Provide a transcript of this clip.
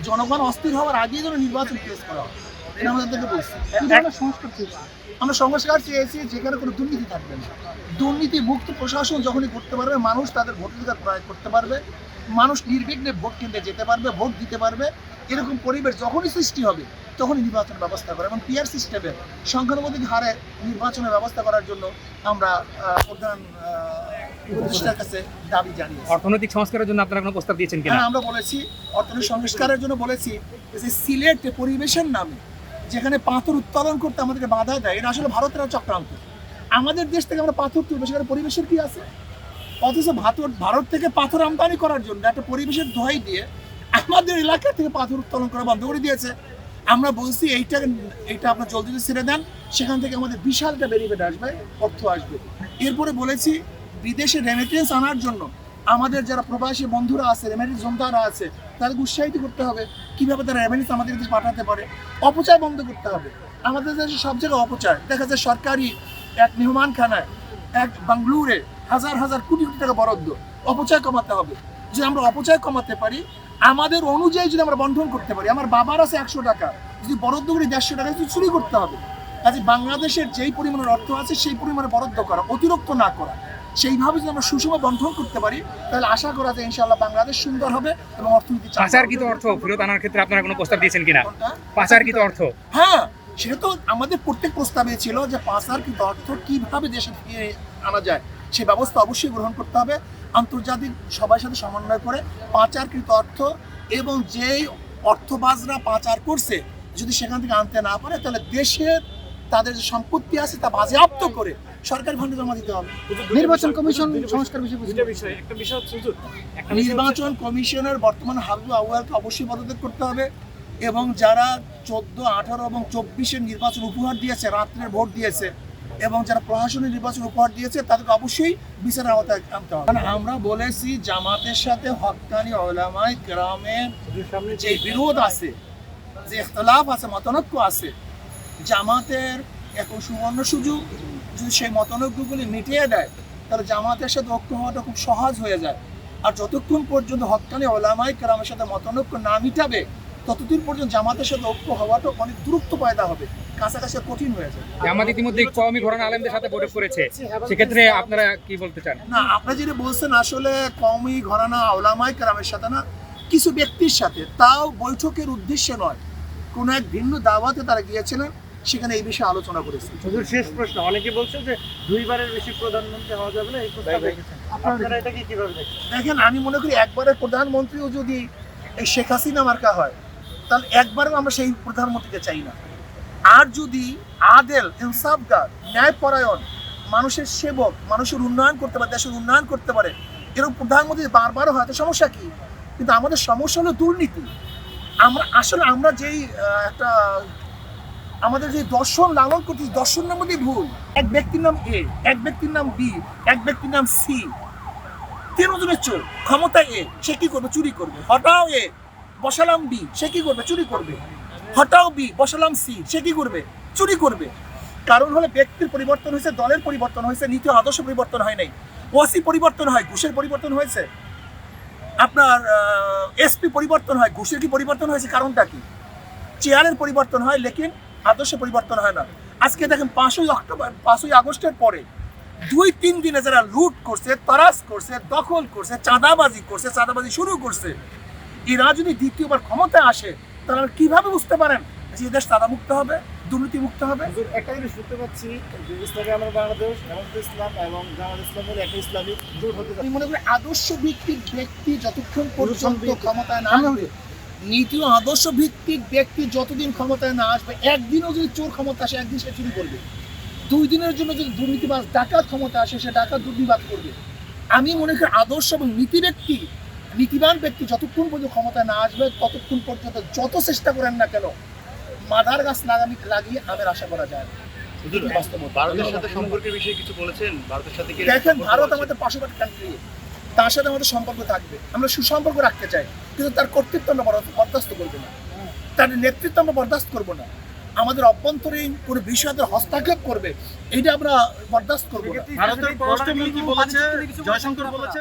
জনগণ অস্থির হওয়ার আগেই যেন নির্বাচন পেশ করা হয়, এটা আমাদেরকে বলছি। সংস্কার চেয়েছি আমরা, সংস্কার চেয়েছি যেখানে কোনো দুর্নীতি থাকবে না, দুর্নীতি মুক্ত প্রশাসন যখনই করতে পারবে, মানুষ তাদের ভোটাধিকার প্রয়োগ করতে পারবে, মানুষ নির্বিঘ্নে ভোট কেন্দ্রে যেতে পারবে, ভোট দিতে পারবে, এরকম পরিবেশ যখনই সৃষ্টি হবে তখনই নির্বাচনের ব্যবস্থা করে এবং পিআর সিস্টেমের সংখ্যানুপাতিক হারে নির্বাচনের ব্যবস্থা করার জন্য আমরা প্রধান উপদেষ্টার কাছে দাবি জানিয়েছি। অর্থনৈতিক সংস্কারের জন্য আপনারা কোনো প্রস্তাব দিয়েছেন কিনা? আমরা বলেছি অর্থনৈতিক সংস্কারের জন্য বলেছি যে সিলেটে পরিবেশের নামে যেখানে পাথর উত্তোলন করতে আমাদেরকে বাধা দেয়, এটা আসলে ভারতের চক্রান্ত। আমাদের দেশ থেকে আমরা পাথর তুলবো, সেখানে পরিবেশের কি আছে? অথচ ভারত থেকে পাথর আমদানি করার জন্য একটা পরিবেশের দোহাই দিয়ে আমাদের এলাকা থেকে পাথর উত্তোলন করা বন্ধ করে দিয়েছে। আমরা বলছি এইটা আপনার জলদি ছেড়ে দেন, সেখান থেকে আমাদের বিশাল একটা বেনিফিট আসবে, অর্থ আসবে। এরপরে বলেছি বিদেশে রেমিটেন্স আনার জন্য আমাদের যারা প্রবাসী বন্ধুরা আছে, রেমিটেন্স যোদ্ধারা আছে, তাদেরকে উৎসাহিত করতে হবে কীভাবে তারা রেমিটেন্স আমাদের দেশে পাঠাতে পারে। অপচয় বন্ধ করতে হবে। আমাদের দেশে সব জায়গায় অপচয় দেখা যায়। সরকারি এক মেহমানখানায়, এক বাংলুরে হাজার হাজার কোটি কোটি টাকা বরাদ্দ, অপচয় কমাতে হবে। যদি আমরা অপচয় কমাতে পারি, আমাদের অনুযায়ী যদি আমরা বন্টন করতে পারি, আমার বাবার আছে 100 টাকা, যদি বরাদ্দ করি 150 টাকা, যদি চুরি করতে হবে। কাজে বাংলাদেশের যেই পরিমাণের অর্থ আছে সেই পরিমাণে বরাদ্দ করা, অতিরিক্ত না করা। সেইভাবে যদি আমরা সুষম বন্টন করতে পারি, তাহলে আশা করা যায় ইনশাআল্লাহ বাংলাদেশ সুন্দর হবে এবং অর্থনীতি। পাচারকৃত অর্থ ফেরত আনার ক্ষেত্রে আপনারা কোনো প্রস্তাব দিয়েছেন কিনা? পাচারকৃত অর্থ, হ্যাঁ, সেটা তো আমাদের প্রত্যেক প্রস্তাবে ছিল যে পাচারকৃত অর্থ কিভাবে দেশে ফিরিয়ে আনা যায়, সেই ব্যবস্থা অবশ্যই গ্রহণ করতে হবে। আন্তর্জাতিক সবার সাথে সমন্বয় করে পাচারকৃত অর্থ এবং যেই অর্থবাজরা পাচার করছে যদি সেখান থেকে আনতে না পারে, তাহলে দেশের তাদের যে সম্পত্তি আছে তা বাজেয়াপ্ত করে সরকারি ফান্ডে জমা দিতে হবে। নির্বাচন কমিশন সংস্কার নির্বাচন কমিশনের বর্তমান হাবিবুল আউয়ালকে অবশ্যই পদত্যাগ করতে হবে এবং যারা 14, 18 এবং 24-এর নির্বাচন উপহার দিয়েছে, রাত্রের ভোট দিয়েছে এবং যারা প্রশাসনিক নির্বাচন উপহার দিয়েছে, তাদেরকে অবশ্যই বিচারের আওতায় আনতে হবে। আমরা বলেছি জামাতের সাথে হক্কানি উলামায়ে কেরামের যে বিরোধ আছে, যে ইখতিলাফ আছে, মতানৈক্য আছে, জামাতের এখন সুবর্ণ সুযোগ। যদি সেই মতানৈক্যগুলি মিটিয়ে দেয়, তাহলে জামাতের সাথে ঐক্য হওয়াটা খুব সহজ হয়ে যায়। আর যতক্ষণ পর্যন্ত হক্কানি উলামায়ে কেরামের সাথে মতানৈক্য না মিটাবে, ততদিন পর্যন্ত জামাতের সাথে ঐক্য হওয়াটা অনেক দূরত্ব পয়দা হবে, কাছাকাছি কঠিন হয়ে যায়। জামাত ইতিমধ্যে কওমি ঘরানা আলেমদের সাথে বৈঠক করেছে, সেক্ষেত্রে আপনারা কি বলতে চান? না, আপনারা যেটা বলছেন আসলে কওমি ঘরানা উলামায়ে কেরামের সাথে না, কিছু ব্যক্তির সাথে, তাও বৈঠকের উদ্দেশ্যে নয়, কোনো এক ভিন্ন দাওয়াতে তারা গিয়েছিলেন, সেখানে এই বিষয়ে আলোচনা করেছে। শেষ প্রশ্ন, অনেকে বলছে যে 2 বারের বেশি প্রধানমন্ত্রী হওয়া যাবে না, এই প্রস্তাব রেখেছেন, আপনারা এটা কি কিভাবে দেখেন? দেখেন, আমি মনে করি একবারের প্রধানমন্ত্রীও যদি এই শেখ হাসিনা মার্কা হয়, তাহলে একবারও আমরা সেই প্রধানমন্ত্রীকে চাই না। আর যদি আদেল, ইনসাফগার, ন্যায়পরায়ণ, মানুষের সেবক, মানুষের উন্নয়ন করতে পারে, দেশের উন্নয়ন করতে পারে, এরকম প্রধানমন্ত্রী বারবারও হয়, তো সমস্যা কি? কিন্তু আমাদের সমস্যা হলো দুর্নীতি। আমরা যেই একটা আমাদের যে দর্শন লালন করতেছি, দর্শনের মধ্যে ভুল। এক ব্যক্তির নাম এ, এক ব্যক্তির নাম বি, এক ব্যক্তির নাম সি, 3 জনের চোর, ক্ষমতা এ, সে কি করবে? চুরি করবে। হটাও এ, বসালাম বি, সে কি করবে? চুরি করবে। হটাও বি, বসালাম সি, সে কি করবে? চুরি করবে। কারণ হলে ব্যক্তির পরিবর্তন হয়েছে, দলের পরিবর্তন হয়েছে, নীতি আদর্শ পরিবর্তন হয় নাই। ওসি পরিবর্তন হয়, ঘুষের পরিবর্তন হয়েছে। আপনার এসপি পরিবর্তন হয়, ঘুষের কি পরিবর্তন হয়েছে? কারণটা কি? চেয়ারের পরিবর্তন হয়, লেকিন আদর্শ পরিবর্তন হয় না। আজকে দেখেন 5ই আগস্টের পরে 2-3 দিনে যারা লুট করছে, তারাস করছে, দখল করছে, চাঁদাবাজি শুরু করছে, এরা যদি দ্বিতীয়বার ক্ষমতায় আসে, তাহলে কিভাবে বুঝতে পারেন যে দেশ চাঁদামুক্ত হবে, দুর্নীতি মুক্ত হবে? একটা জিনিস শুনতে পাচ্ছি যে ইসলামী আমার বাংলাদেশ, হেমন্ত ইসলাম এবং জামাত ইসলামের একটা ইসলামিক জোট হতে যাচ্ছে। আমি মনে করি আদর্শ ভিত্তিক ব্যক্তি যতক্ষণ পর্যন্ত ক্ষমতায় না আসবে, নীতি ও আদর্শ ভিত্তিক ব্যক্তি যতদিন ক্ষমতায় না আসবে, একদিনও যদি চোর ক্ষমতা আসে, একদিন সে চুরি করবে। 2 দিনের জন্য যদি দুর্নীতিবাজ ডাকাত ক্ষমতা আসে, সে ডাকাত দুর্নীতিবাদ করবে। আমি মনে করি আদর্শ এবং নীতিবান ব্যক্তি যতক্ষণ পর্যন্ত ক্ষমতায় না আসবে, ততক্ষণ পর্যন্ত যত চেষ্টা করেন না কেন, মাদার গাছ লাগিয়ে আমের আশা করা যায় না। ভারতের সাথে সম্পর্কের বিষয়ে কিছু বলেছেন? ভারতের সাথে দেখেন, ভারত আমাদের পার্শ্ববর্তী কান্ট্রি, তার সাথে আমাদের সম্পর্ক থাকবে, আমরা সুসম্পর্ক রাখতে চাই, কিন্তু তার কর্তৃত্ব আমরা বরদাস্ত করবো না, তার নেতৃত্ব আমরা বরদাস্ত করবো না। আমাদের অভ্যন্তরীণ কোনো বিষয়ে হস্তক্ষেপ করবে, এইটা আমরা বরদাস্ত করবো না। ভারতের পররাষ্ট্রমন্ত্রী বলেছে, জয়শঙ্কর বলেছে